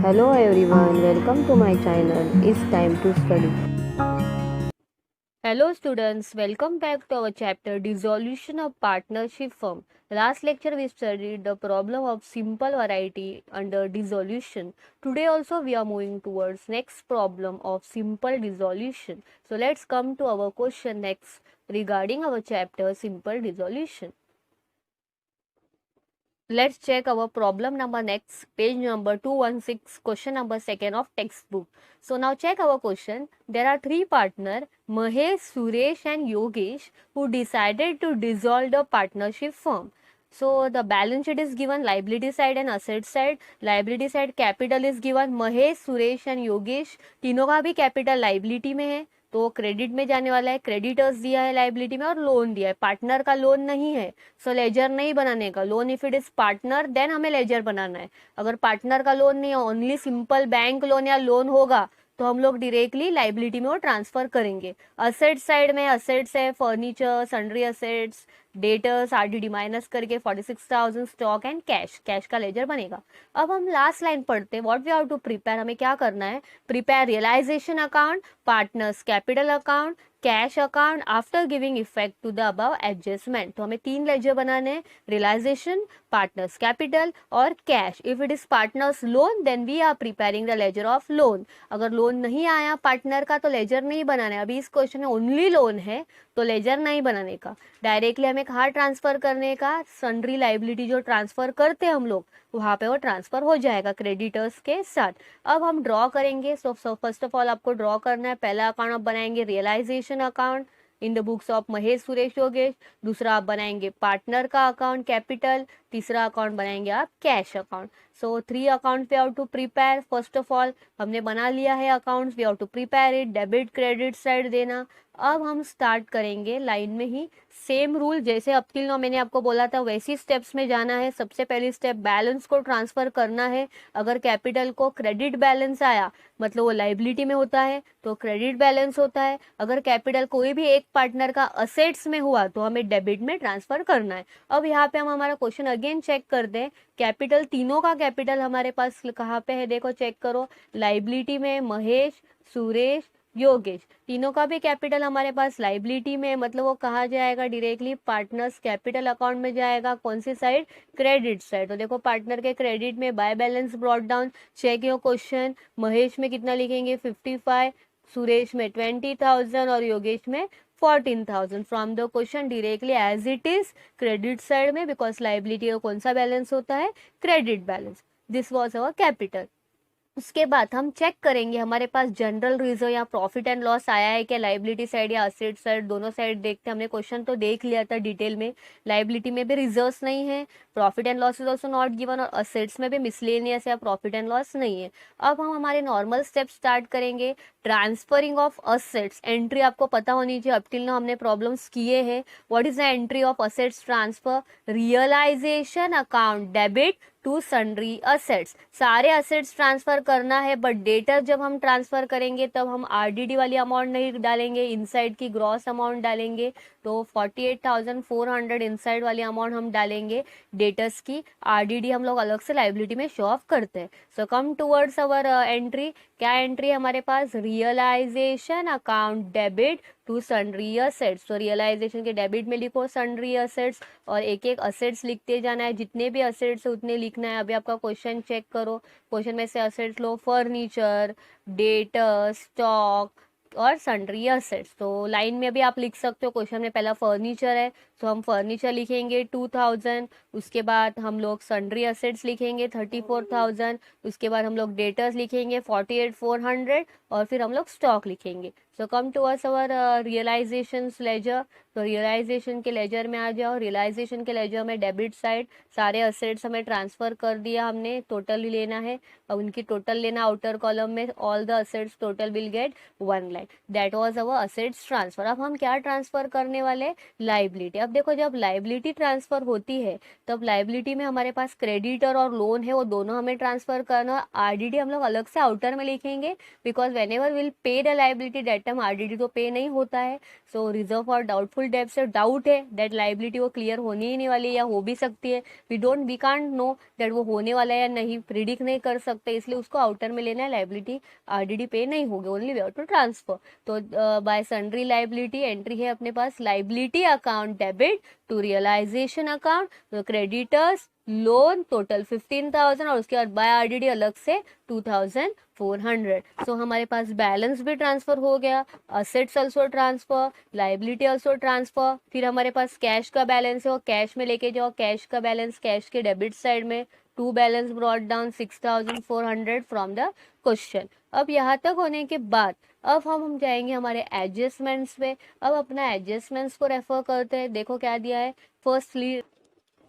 Hello everyone, welcome to my channel. It's time to study. Hello students, welcome back to our chapter Dissolution of Partnership Firm. Last lecture we studied the problem of simple variety under dissolution. Today also we are moving towards next problem of simple dissolution. So let's come to our question next regarding our chapter simple dissolution. Let's check our problem number next, page number 216, question number 2 of textbook. So now check our question. There are three partners, Mahesh, Suresh and Yogesh, who decided to dissolve the partnership firm. So the balance sheet is given, liability side and asset side. Liability side capital is given, Mahesh, Suresh and Yogesh तीनों का भी capital liability में है, तो credit में जाने वाला है, क्रेडिटर्स दिया है लाइबिलिटी में और लोन दिया है, पार्टनर का लोन नहीं है, सो लेजर नहीं बनाने का। Loan if it is partner then हमें लेजर बनाना है। अगर पार्टनर का लोन नहीं है, ओनली सिंपल बैंक लोन या लोन होगा तो हम लोग डायरेक्टली लाइबिलिटी में वो ट्रांसफर करेंगे। असेट साइड में असेट्स है, furniture, sundry assets, debtors, RDD minus करके 46,000 स्टॉक एंड कैश, कैश का लेजर बनेगा। अब हम लास्ट लाइन पढ़ते हैं, what we have to prepare, हमें क्या करना है, prepare realisation account, partners capital account, cash account after giving effect to the above adjustment. तो हमें तीन लेजर बनाने हैं, रियलाइजेशन, पार्टनर्स कैपिटल और cash. If it is partners loan then we are preparing the ledger of loan. अगर loan नहीं आया partner का तो लेजर नहीं बनाना है। अभी इस क्वेश्चन में ओनली लोन है तो लेजर नहीं बनाने का, डायरेक्टली हमें कहाँ ट्रांसफर करने का, सन्ड्री लाइबिलिटी जो ट्रांसफर करते हैं हम लोग वहाँ पे वो ट्रांसफर हो जाएगा क्रेडिटर्स के साथ। अब हम ड्रॉ करेंगे। सो फर्स्ट ऑफ ऑल आपको ड्रॉ करना है। पहला अकाउंट आप बनाएंगे realisation account in the books of Mahesh, Suresh, Yogesh. दूसरा आप बनाएंगे पार्टनर का अकाउंट कैपिटल। तीसरा अकाउंट बनाएंगे आप cash account. So 3 account we have to prepare. First of all हमने बना लिया है accounts, we have to prepare it, debit credit side देना। अब हम स्टार्ट करेंगे लाइन में ही, सेम रूल जैसे अब टिल नाउ मैंने आपको बोला था वैसी स्टेप्स में जाना है। सबसे पहली स्टेप बैलेंस को ट्रांसफर करना है। अगर कैपिटल को क्रेडिट बैलेंस आया मतलब वो लाइबिलिटी में होता है तो क्रेडिट बैलेंस होता है। अगर कैपिटल कोई भी एक पार्टनर का असेट्स में हुआ तो हमें डेबिट में ट्रांसफर करना है। अब यहाँ पे हम हमारा क्वेश्चन अगेन चेक कर दें। कैपिटल, तीनों का कैपिटल हमारे पास कहाँ पे है, देखो चेक करो, लाइबिलिटी में महेश, सुरेश, योगेश, तीनों का भी कैपिटल हमारे पास लाइबिलिटी में, मतलब वो कहाँ जाएगा, डायरेक्टली पार्टनर्स कैपिटल अकाउंट में जाएगा। कौन सी साइड, क्रेडिट साइड। तो देखो पार्टनर के क्रेडिट में by balance brought down, check your question. Mahesh में कितना लिखेंगे 55, सुरेश में 20,000 और योगेश में 14,000 from the question directly as it is credit side में, बिकॉज लाइबिलिटी का कौन सा बैलेंस होता है, credit balance. This was our capital. उसके बाद हम चेक करेंगे हमारे पास जनरल रिजर्व या प्रॉफिट एंड लॉस आया है क्या, लाइबिलिटी साइड या असेट साइड, दोनों साइड देखते हैं। हमने क्वेश्चन तो देख लिया था डिटेल में, लाइबिलिटी में भी रिजर्व्स नहीं है, profit and loss is also not given और असेट्स में भी मिसलेनियस या प्रॉफिट एंड लॉस नहीं है। अब हम हमारे नॉर्मल स्टेप स्टार्ट करेंगे। ट्रांसफरिंग ऑफ असेट्स, एंट्री आपको पता होनी चाहिए, अब टिल नाउ हमने प्रॉब्लम्स किए हैं। What is the entry of assets transfer, realisation account debit to sundry assets, सारे असेट्स ट्रांसफर करना है, बट डेटर जब हम ट्रांसफर करेंगे तब हम आरडीडी वाली अमाउंट नहीं डालेंगे, इनसाइड की ग्रॉस अमाउंट डालेंगे। तो 48,400 इनसाइड वाली अमाउंट हम डालेंगे डेटर्स की, आरडीडी हम लोग अलग से लाइबिलिटी में शो ऑफ करते हैं। So come towards our entry, क्या एंट्री है हमारे पास, realisation account debit to sundry assets. तो रियलाइजेशन के डेबिट में लिखो सन्ड्री असेट्स और एक एक असेट्स लिखते जाना है, जितने भी असेट्स है उतने लिखना है। अभी आपका क्वेश्चन चेक करो, क्वेश्चन में से असेट्स लो, फर्नीचर, डेटर, स्टॉक और सन्ड्री असेट्स। तो लाइन में भी आप लिख सकते हो, क्वेश्चन में पहला फर्नीचर है तो हम फर्नीचर लिखेंगे 2,000, उसके बाद हम लोग सन्ड्री असेट्स लिखेंगे 34,000, उसके बाद हम लोग डेटर्स लिखेंगे 48,400 और फिर हम लोग स्टॉक लिखेंगे। So come to us our realisation ledger. तो रियलाइजेशन के लेजर में आ जाओ। रियलाइजेशन के लेजर में डेबिट साइड सारे असेट्स हमें ट्रांसफर कर दिया हमने, टोटल ही लेना है, अब उनकी टोटल लेना आउटर कॉलम में, all the assets total will get 1 line, that was our assets transfer. अब हम क्या ट्रांसफर करने वाले, लाइबिलिटी। अब देखो जब लाइबिलिटी ट्रांसफर होती है तब लाइबिलिटी में हमारे पास क्रेडिटर और लोन है, वो दोनों हमें ट्रांसफर करना। आरडीडी हम लोग अलग से आउटर में लिखेंगे, because when ever will pay the liability that item RDD तो पे नहीं होता है। सो रिजर्व फॉर डाउटफुल डेब्ट से डाउट है दैट लाइबिलिटी वो क्लियर होनी ही नहीं वाली है या हो भी सकती है, वी कांट नो दैट वो होने वाला है या नहीं, प्रिडिक्ट नहीं कर सकते, इसलिए उसको आउटर में लेना है, लाइबिलिटी आरडीडी पे नहीं होगी, ओनली वे टू ट्रांसफर। तो बाय सन्ड्री लाइबिलिटी एंट्री है अपने पास liability account debit to realisation account, तो क्रेडिटर्स लोन टोटल 15,000 और उसके बाद बाय आरडीडी अलग से 2,400। सो हमारे पास बैलेंस भी ट्रांसफर हो गया, assets also transfer, liability also transfer. फिर हमारे पास कैश का बैलेंस है वो कैश में लेके जाओ, कैश का बैलेंस कैश के डेबिट साइड में, to balance brought down 6,400 from the question. अब यहाँ तक होने के बाद अब हम जाएंगे हमारे एडजस्टमेंट्स पे। अब अपना एडजस्टमेंट्स को रेफर करते हैं, देखो क्या दिया है। Firstly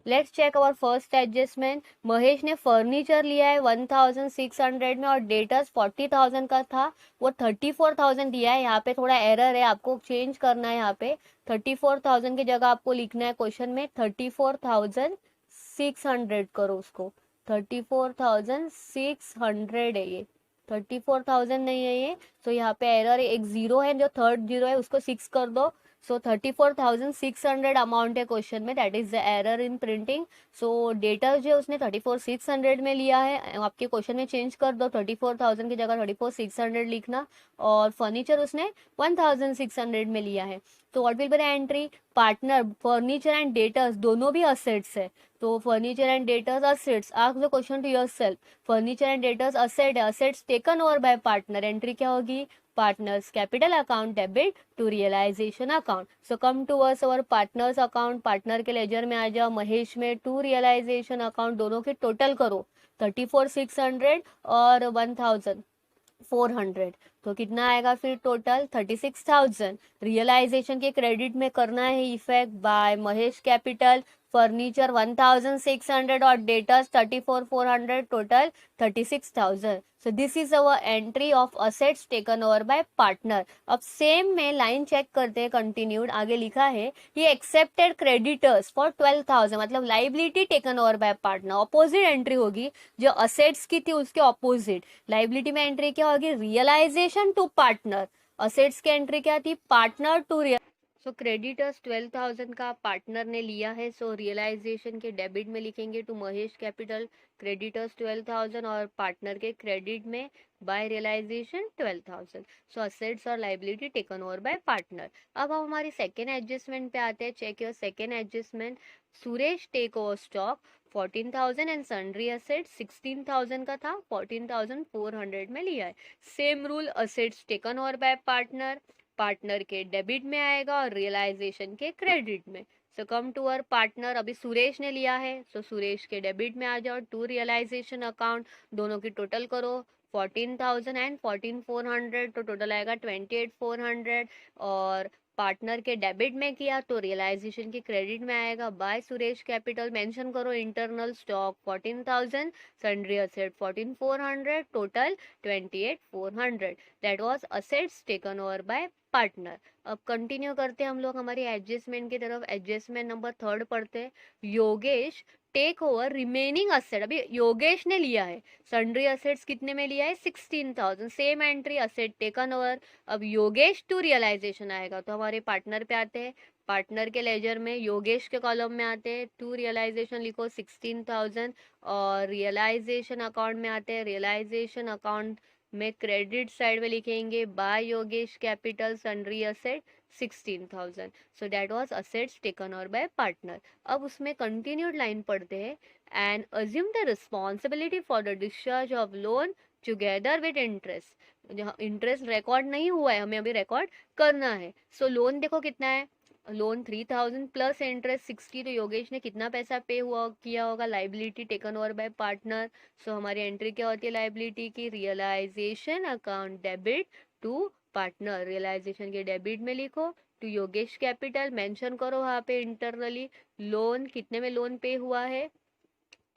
let's check our first adjustment. Mahesh ने फर्नीचर लिया है 1,600 में और डेटर्स 40,000 का था, वो 34,000 दिया है। यहाँ पे थोड़ा एरर है, आपको चेंज करना है। यहाँ पे 34,000 की जगह आपको लिखना है क्वेश्चन में 34,600 करो उसको, 34,600 है ये, 34,000 नहीं है ये। तो यहाँ पे एरर है, एक जीरो है, जो थर्ड जीरो है उसको 6 कर दो। सो 34,600 अमाउंट है क्वेश्चन में, that is the error in printing. So data जो उसने 34,600 में लिया है, आपके क्वेश्चन में चेंज कर दो, 34,000 की जगह 34,600 लिखना। और फर्नीचर उसने 1,600 में लिया है। तो what will be the entry, partner furniture and debtors दोनों भी असेट्स है, तो furniture and debtors assets. Ask the question to yourself, furniture and debtors asset है, assets taken over by partner, entry क्या होगी, partners capital account debit to realization account. So come towards our partners account, partner के ledger में आ जाओ, महेश में to realisation account, दोनों के टोटल करो 34,600 और 1,400, तो कितना आएगा फिर टोटल 36,000। रियलाइजेशन के क्रेडिट में करना है effect bye Mahesh capital, furniture 1,600 और debtors 34,400, total 36,000। So this is our entry of assets taken over by partner. अब सेम में लाइन चेक करते हैं, कंटिन्यूड आगे लिखा है ये एक्सेप्टेड क्रेडिटर्स फॉर 12,000, मतलब liability taken over by partner, opposite entry होगी, जो असेट्स की थी उसके ऑपोजिट। लाइबिलिटी में एंट्री क्या होगी, रियलाइजेशन टू पार्टनर, असेट्स की एंट्री क्या थी, partner to real. So creditors 12,000 का पार्टनर ने लिया है, सो रियलाइजेशन के डेबिट में लिखेंगे टू महेश कैपिटल क्रेडिटर्स 12,000 और पार्टनर के क्रेडिट में बाय रियलाइजेशन 12,000। सो असेट्स और liability taken over by partner. अब हम हमारी सेकेंड एडजस्टमेंट पे आते हैं, check your second adjustment. Suresh take over stock 14,000 and sundry asset 16,000 का था, 14,400 में लिया है। Same rule, assets taken over by partner, partner के डेबिट में आएगा और रियलाइजेशन के क्रेडिट में। सो कम टू अवर पार्टनर, अभी सुरेश ने लिया है, सो सुरेश के डेबिट में आ जाओ, टू रियलाइजेशन अकाउंट, दोनों की टोटल करो 14,000 एंड 14,400, तो टोटल आएगा 28,400। और पार्टनर के डेबिट में किया तो रियलाइजेशन के क्रेडिट में आएगा बाय सुरेश कैपिटल, मेंशन करो internal stock 14,000, sundry asset 14,400, total 28,400, that was assets taken over by partner. अब कंटिन्यू करते हैं हम लोग हमारी एडजस्टमेंट की तरफ, एडजस्टमेंट नंबर थर्ड पढ़ते हैं। Yogesh take over remaining asset, अभी योगेश ने लिया है, सन्ड्री असेट्स कितने में लिया है 16,000, same entry asset taken over. अब योगेश टू रियलाइजेशन आएगा, तो हमारे पार्टनर पे आते हैं, पार्टनर के लेजर में योगेश के कॉलम में आते हैं, टू रियलाइजेशन लिखो 16,000 और रियलाइजेशन अकाउंट में आते हैं, रियलाइजेशन अकाउंट में क्रेडिट साइड में लिखेंगे by Yogesh capital sundry asset 16,000। So that was assets taken over by partner. अब उसमें कंटिन्यूड लाइन पढ़ते हैं, and assume the responsibility for the discharge of loan together with interest. जहाँ इंटरेस्ट रिकॉर्ड नहीं हुआ है, हमें अभी रिकॉर्ड करना है। सो लोन देखो कितना है, लोन 3,000 प्लस इंटरेस्ट 60, तो योगेश ने कितना पैसा पे हुआ किया होगा, liability taken over by partner. So हमारी एंट्री क्या होती है लाइबिलिटी की, realisation account debit to partner, realisation के डेबिट में लिखो टू योगेश कैपिटल, मेंशन करो वहाँ पे इंटरनली लोन कितने में लोन पे हुआ है,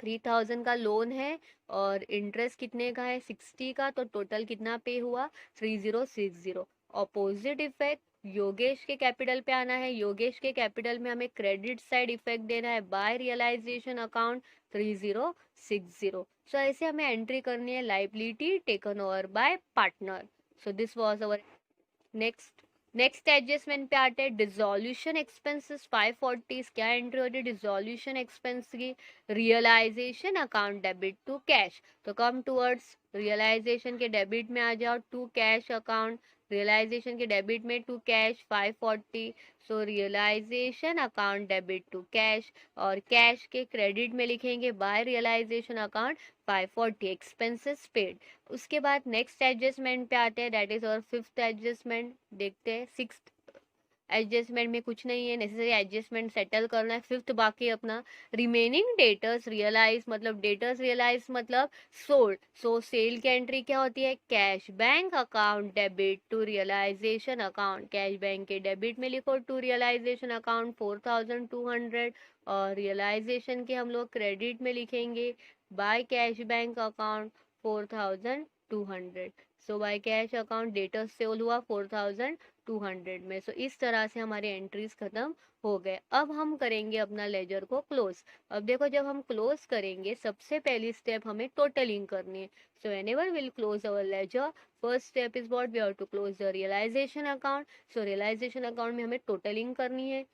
3,000 का लोन है और इंटरेस्ट कितने का है 60 का, तो टोटल कितना पे हुआ 3060। ऑपोजिट इफेक्ट, योगेश के कैपिटल पे आना है, योगेश के कैपिटल में हमें क्रेडिट साइड इफेक्ट देना है बाय रियलाइजेशन अकाउंट 3060। सो ऐसे हमें एंट्री करनी है liability taken over by partner. So this was our next adjustment पे आते हैं डिसोल्यूशन एक्सपेंसेस 540। क्या एंट्री होती है डिसोल्यूशन एक्सपेंस की? Realisation account debit to cash. तो कम टूवर्ड्स रियलाइजेशन के डेबिट में आ जाओ टू कैश अकाउंट, रियलाइजेशन के डेबिट में to cash 540। So realisation account debit to cash, और कैश के क्रेडिट में लिखेंगे by realisation account 540 expenses paid. उसके बाद नेक्स्ट एडजस्टमेंट पे आते हैं, दैट इज और फिफ्थ एडजस्टमेंट। देखते हैं सिक्स्थ एडजस्टमेंट में कुछ नहीं है, नेसेसरी एडजस्टमेंट सेटल करना है। फिफ्थ बाकी अपना रिमेनिंग डेटर्स रियलाइज, मतलब डेटर्स रियलाइज मतलब सोल्ड। सो सेल की एंट्री क्या होती है? Cash bank account debit to realisation account. Cash bank के डेबिट में लिखो टू रियलाइजेशन अकाउंट 4200, और रियलाइजेशन के हम लोग क्रेडिट में लिखेंगे by cash bank account 4200। So by cash account debtors sale हुआ 4200 में। सो इस तरह से हमारे एंट्रीज खत्म हो गए। अब हम करेंगे अपना लेजर को क्लोज। अब देखो जब हम क्लोज करेंगे सबसे पहली स्टेप हमें टोटलिंग करनी है। So whenever will close our ledger, first step is what? We have to close the realisation account. So realisation account में हमें टोटलिंग करनी है।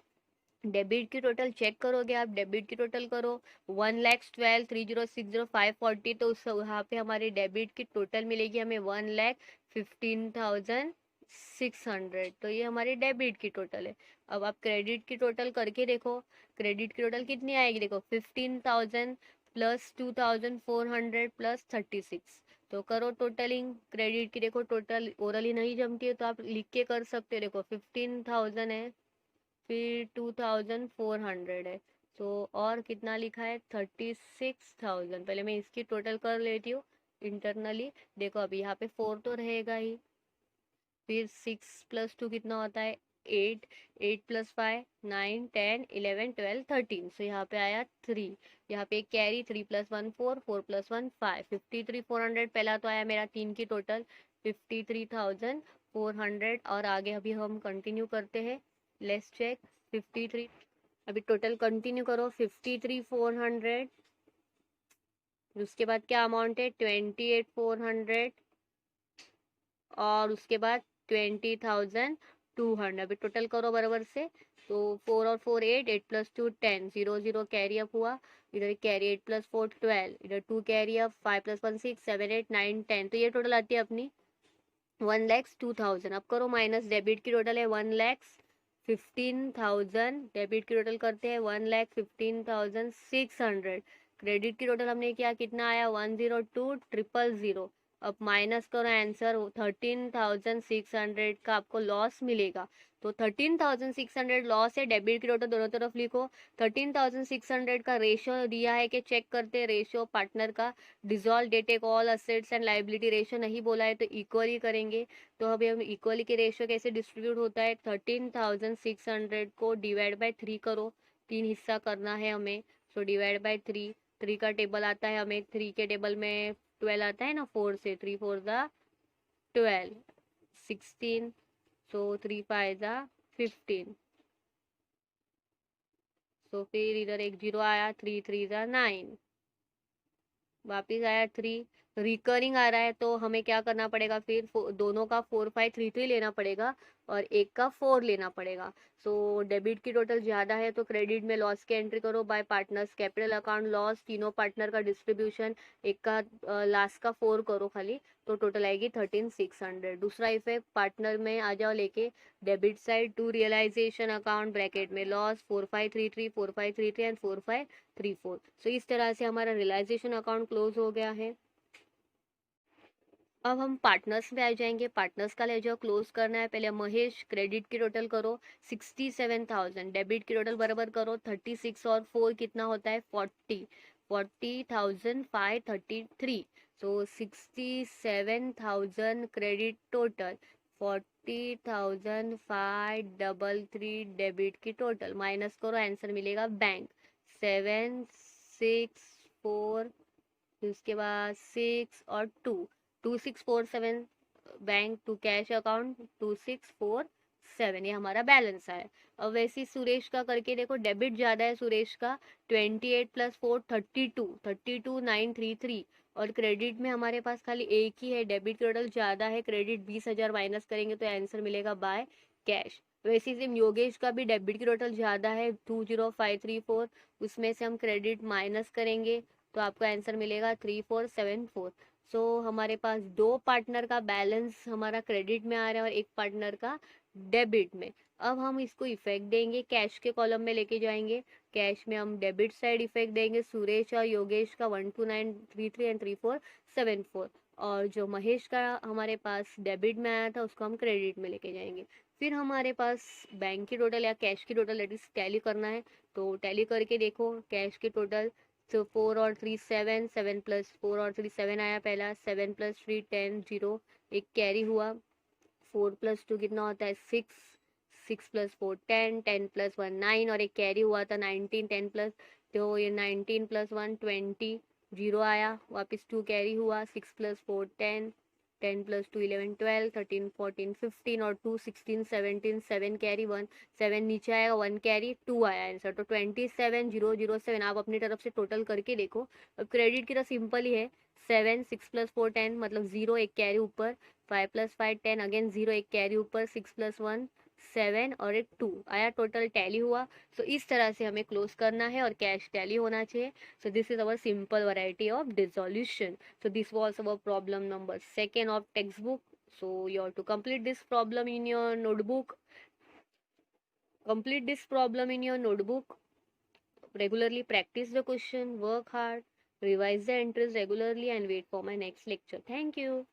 डेबिट की टोटल चेक करोगे आप, डेबिट की टोटल करो 1,12,30,60,540। तो उस वहाँ पे हमारे डेबिट की टोटल मिलेगी हमें 1,15,600। तो ये हमारी डेबिट की टोटल है। अब आप क्रेडिट की टोटल करके देखो, क्रेडिट की टोटल कितनी आएगी? देखो 15,000 प्लस 2,400 प्लस 36। तो करो टोटलिंग क्रेडिट की। देखो टोटल ओरली नहीं जमती है तो आप लिख के कर सकते हो। देखो 15,000 है, फिर 2,400 है, तो और कितना लिखा है? 36,000। पहले मैं इसकी टोटल कर लेती हूँ इंटरनली। देखो अभी यहाँ पे 4 तो रहेगा ही, फिर 6 + 2 कितना होता है? 8, 8 + 5 9 10 11 12 13। सो यहाँ पे आया 3, यहाँ पे कैरी 3 + 1 4, 4 + 1 5, 53,400 पहला तो आया मेरा 3 की टोटल 53,400। और आगे अभी हम कंटिन्यू करते हैं, लेट्स चेक 53। अभी टोटल कंटिन्यू करो 53,400, उसके बाद क्या अमाउंट है? 28,400, और उसके बाद 20,200। अभी टोटल करो बराबर से। तो 4 और 4 8, 8 + 2 10, 0 0 कैरी अप हुआ, इधर कैरी 8 + 4 12, इधर 2 कैरी अप 5 + 1 6 7 8 9 10। तो ये टोटल आती है अपनी 1,02,000। अब करो माइनस, डेबिट की टोटल है 1,15,000, डेबिट की टोटल करते हैं 1,15,600। क्रेडिट की टोटल हमने किया कितना आया? 1,02,000। अब माइनस करो आंसर, 13,600 का आपको लॉस मिलेगा। तो 13,600 लॉस है। डेबिट की टोटल दोनों तरफ लिखो। 13,600 का रेशियो दिया है कि चेक करते हैं रेशियो पार्टनर का। Dissolve they take all assets and liability ratio नहीं बोला है तो इक्वली करेंगे। तो अभी हम इक्वली के रेशियो कैसे डिस्ट्रीब्यूट होता है? 13,600 को डिवाइड बाय 3 करो, 3 हिस्सा करना है हमें। सो डिवाइड बाय 3, 3 का टेबल आता है हमें, 3 के टेबल में 12 आता है ना, 4 से 3 4 ज़ा 12 16, सो 3 5 ज़ा 15। सो फिर इधर एक जीरो आया, 3 3 ज़ा 9, वापिस आया 3। रिकरिंग आ रहा है तो हमें क्या करना पड़ेगा? फिर दोनों का 4 5 3 3 लेना पड़ेगा, और एक का 4 लेना पड़ेगा। सो डेबिट की टोटल ज़्यादा है तो क्रेडिट में लॉस की एंट्री करो bye partners capital account loss, तीनों पार्टनर का डिस्ट्रीब्यूशन, एक का लास्ट का 4 करो खाली, तो टोटल आएगी 13,600। दूसरा इफेक्ट पार्टनर में आ जाओ लेके, debit side to realisation account bracket में लॉस 4 5 3 3 4 5 3 3 एंड 4 5 3 4। सो इस तरह से हमारा रियलाइजेशन अकाउंट क्लोज हो गया है। अब हम पार्टनर्स में आ जाएंगे। पार्टनर्स का लेजर क्लोज करना है। पहले महेश क्रेडिट की टोटल करो 67,000, डेबिट की टोटल बराबर करो 36 और 4 कितना होता है? 40,533। सो 67,000 क्रेडिट टोटल, 40,533 डेबिट की टोटल, माइनस करो आंसर मिलेगा बैंक 764, उसके बाद 6 और 2, 2647 बैंक टू कैश अकाउंट 2647, ये हमारा बैलेंस है। अब वैसे ही सुरेश का करके देखो, डेबिट ज़्यादा है सुरेश का 28 + 4 32, 32,933, और क्रेडिट में हमारे पास खाली एक ही है, डेबिट की टोटल ज़्यादा है, क्रेडिट 20,000 माइनस करेंगे तो आंसर मिलेगा बाय कैश। वैसे सेम योगेश का भी डेबिट की टोटल ज़्यादा है 20534, उसमें से हम क्रेडिट माइनस करेंगे तो आपको आंसर मिलेगा 3474। सो हमारे पास दो पार्टनर का बैलेंस हमारा क्रेडिट में आ रहा है और एक पार्टनर का डेबिट में। अब हम इसको इफेक्ट देंगे, कैश के कॉलम में लेके जाएंगे। कैश में हम डेबिट साइड इफेक्ट देंगे, सुरेश और योगेश का 12933 एंड 3474, और जो महेश का हमारे पास डेबिट में आया था उसको हम क्रेडिट में लेके जाएंगे। फिर हमारे पास बैंक की टोटल या कैश की टोटल एट टैली करना है, तो टैली करके देखो कैश की टोटल। तो 4 और 3 7, 7 प्लस 4 और 3 7 आया पहला, 7 प्लस 3 10 0, एक कैरी हुआ। 4 प्लस 2 कितना होता है 6, 6 प्लस 4 10, 10 प्लस 1 9, और एक कैरी हुआ था 19, 10 प्लस, तो ये 19 प्लस 1 20, 0 आया, वापस 2 कैरी हुआ, 6 प्लस 4 10, 10 प्लस 2 11 12 13 14 15 और 2 16 17, 7 कैरी 1, 7 नीचे आएगा, 1 कैरी 2 आया आंसर, तो 27007। आप अपनी तरफ से टोटल करके देखो। अब क्रेडिट की तो सिंपल ही है, 7 6 प्लस 4 10 मतलब 0, एक कैरी ऊपर, 5 प्लस 5 10 अगेन 0, एक कैरी ऊपर, 6 प्लस 1 7 और एक 2 आया, टोटल टैली हुआ। सो इस तरह से हमें क्लोज करना है और कैश टैली होना चाहिए। So this is our simple variety of dissolution. So this was our problem number 2 of text book. So you have to complete this problem in your notebook. Complete this problem in your notebook. Regularly practice the question, work hard, revise the entries regularly, and wait for my next lecture. Thank you.